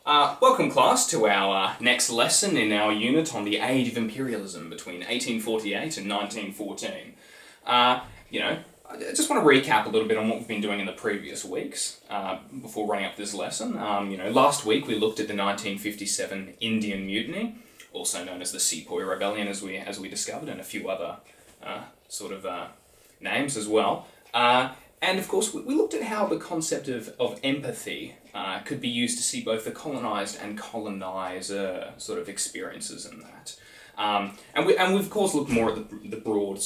Welcome class to our next lesson in our unit on the Age of Imperialism between 1848 and 1914. I just want to recap a little bit on what we've been doing in the previous weeks before running up this lesson. Last week we looked at the 1957 Indian Mutiny, also known as the Sepoy Rebellion, as we discovered, and a few other names as well. And of course, we looked at how the concept of empathy could be used to see both the colonised and coloniser sort of experiences in that. And we've of course looked more at the broad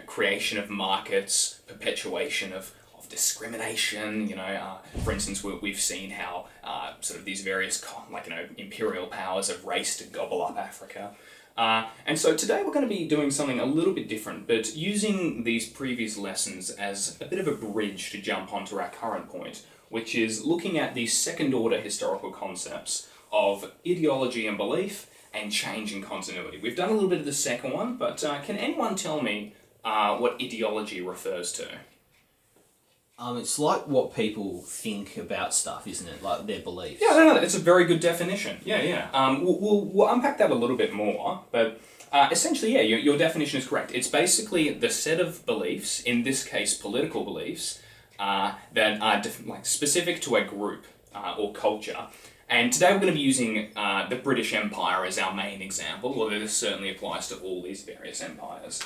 creation of markets, perpetuation of discrimination. For instance, we've seen how these various imperial powers have raced to gobble up Africa. And so today we're going to be doing something a little bit different, but using these previous lessons as a bit of a bridge to jump onto our current point, which is looking at these second-order historical concepts of ideology and belief and change and continuity. We've done a little bit of the second one, but can anyone tell me what ideology refers to? It's like what people think about stuff, isn't it? Like their beliefs. Yeah, no, it's a very good definition. Yeah. We'll unpack that a little bit more, but essentially, yeah, your definition is correct. It's basically the set of beliefs, in this case, political beliefs, that are specific to a group or culture. And today we're going to be using the British Empire as our main example, although this certainly applies to all these various empires.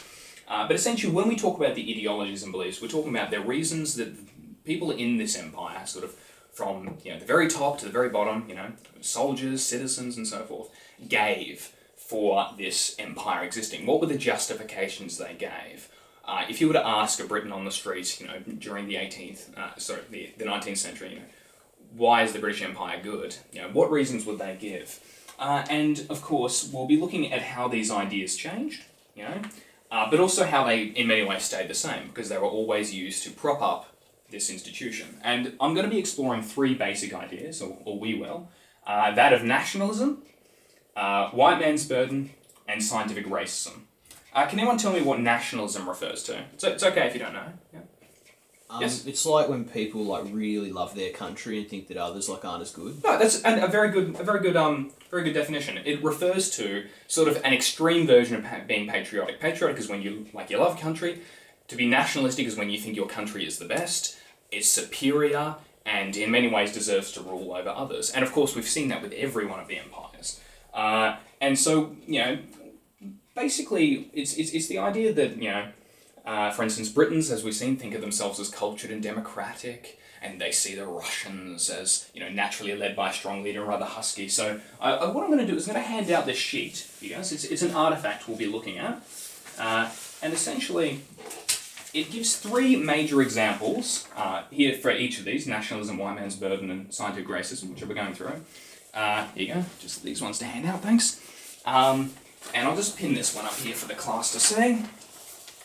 But essentially, when we talk about the ideologies and beliefs, we're talking about the reasons that people in this empire, sort of from the very top to the very bottom, soldiers, citizens, and so forth, gave for this empire existing. What were the justifications they gave? If you were to ask a Briton on the street, during the 19th century, why is the British Empire good? What reasons would they give? And of course, we'll be looking at how these ideas changed, but also how they, in many ways, stayed the same, because they were always used to prop up this institution. And I'm going to be exploring three basic ideas, or we will. That of nationalism, white man's burden, and scientific racism. Can anyone tell me what nationalism refers to? It's okay if you don't know. Yeah. Yes? It's like when people really love their country and think that others aren't as good. No, that's a very good definition. It refers to sort of an extreme version of being patriotic. Patriotic is when you love country. To be nationalistic is when you think your country is the best, is superior, and in many ways deserves to rule over others. And of course, we've seen that with every one of the empires. And so, basically, it's the idea that for instance, Britons, as we've seen, think of themselves as cultured and democratic, and they see the Russians as, naturally led by a strong leader, rather husky. So what I'm going to do is I'm going to hand out this sheet for you guys. It's an artifact we'll be looking at. And essentially, it gives three major examples here for each of these: nationalism, white man's burden, and scientific racism, which we're going through. Here you go, just these ones to hand out, thanks. And I'll just pin this one up here for the class to see.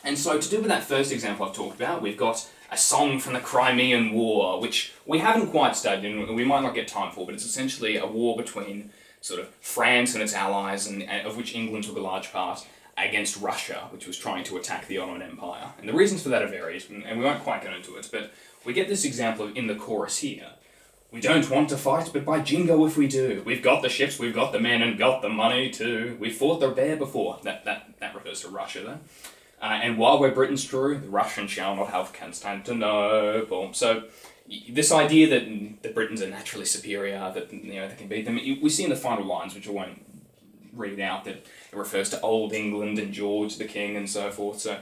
And so to do with that first example I've talked about, we've got a song from the Crimean War, which we haven't quite studied and we might not get time for, but it's essentially a war between sort of France and its allies, and of which England took a large part, against Russia, which was trying to attack the Ottoman Empire. And the reasons for that are various, and we won't quite go into it, but we get this example in the chorus here. We don't want to fight, but by jingo if we do. We've got the ships, we've got the men, and got the money too. We fought the bear before. That refers to Russia there. And while we're Britain's true, the Russians shall not have Constantinople. So this idea that the Britons are naturally superior, that they can beat them, we see in the final lines, which I won't read out, that it refers to old England and George the King and so forth. So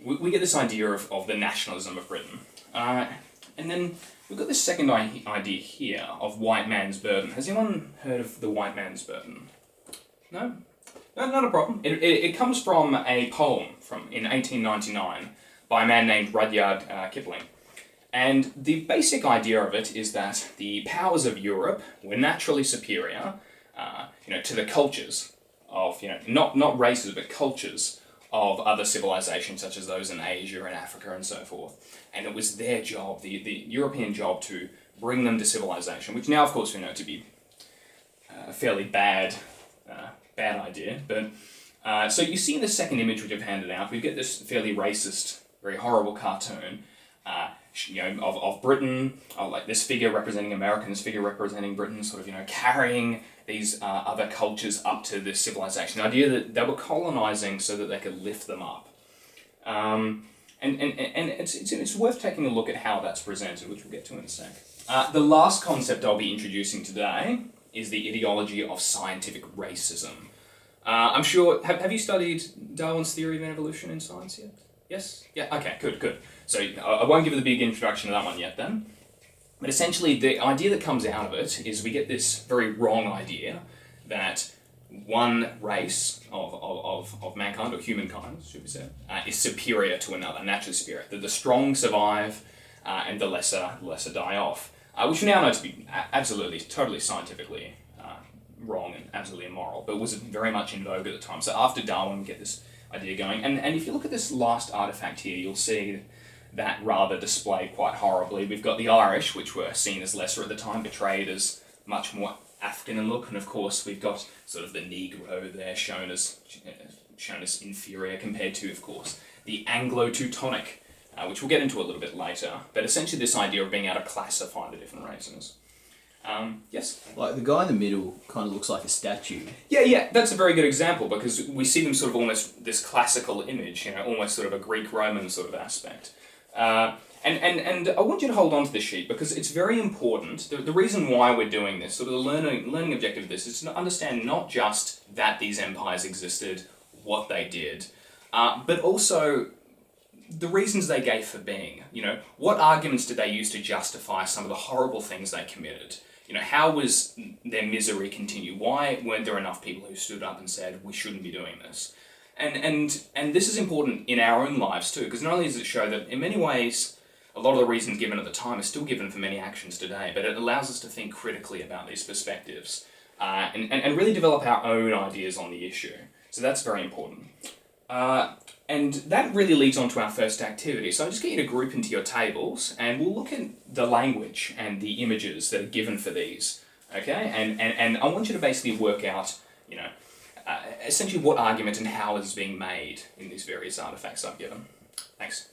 we get this idea of the nationalism of Britain. And then we've got this second idea here of white man's burden. Has anyone heard of the white man's burden? No? No, not a problem. It comes from a poem in 1899 by a man named Rudyard Kipling. And the basic idea of it is that the powers of Europe were naturally superior, to the cultures of, not races, but cultures of other civilizations, such as those in Asia and Africa and so forth. And it was their job, the European job, to bring them to civilization, which now, of course, we know to be a fairly bad idea. But so you see in the second image which I've handed out, we get this fairly racist, very horrible cartoon. of Britain, like this figure representing America, this figure representing Britain, sort of, carrying these other cultures up to this civilization. The idea that they were colonizing so that they could lift them up. And it's worth taking a look at how that's presented, which we'll get to in a sec. The last concept I'll be introducing today is the ideology of scientific racism. I'm sure, have you studied Darwin's theory of evolution in science yet? Yes? Yeah, okay, good. So I won't give you the big introduction to that one yet then. But essentially the idea that comes out of it is we get this very wrong idea that one race of mankind, or humankind, should we say, is superior to another, naturally superior. That the strong survive and the lesser die off. Which we now know to be absolutely, totally scientifically wrong and absolutely immoral, but was very much in vogue at the time. So after Darwin, we get this idea going. And if you look at this last artifact here, you'll see that rather displayed quite horribly. We've got the Irish, which were seen as lesser at the time, portrayed as much more African in look, and of course we've got sort of the Negro there shown as inferior compared to, of course, the Anglo-Teutonic, which we'll get into a little bit later. But essentially this idea of being able to classify the different races. Yes? Like the guy in the middle kind of looks like a statue. Yeah, that's a very good example because we see them sort of almost this classical image, almost sort of a Greek-Roman sort of aspect. And I want you to hold on to this sheet because it's very important. The reason why we're doing this, sort of the learning objective of this, is to understand not just that these empires existed, what they did, but also the reasons they gave for being. What arguments did they use to justify some of the horrible things they committed? How was their misery continued? Why weren't there enough people who stood up and said, we shouldn't be doing this? And this is important in our own lives too, because not only does it show that in many ways, a lot of the reasons given at the time are still given for many actions today, but it allows us to think critically about these perspectives and really develop our own ideas on the issue. So that's very important. And that really leads on to our first activity. So I'll just get you to group into your tables and we'll look at the language and the images that are given for these. Okay? And I want you to basically work out, essentially what argument and how it's being made in these various artifacts I've given. Thanks.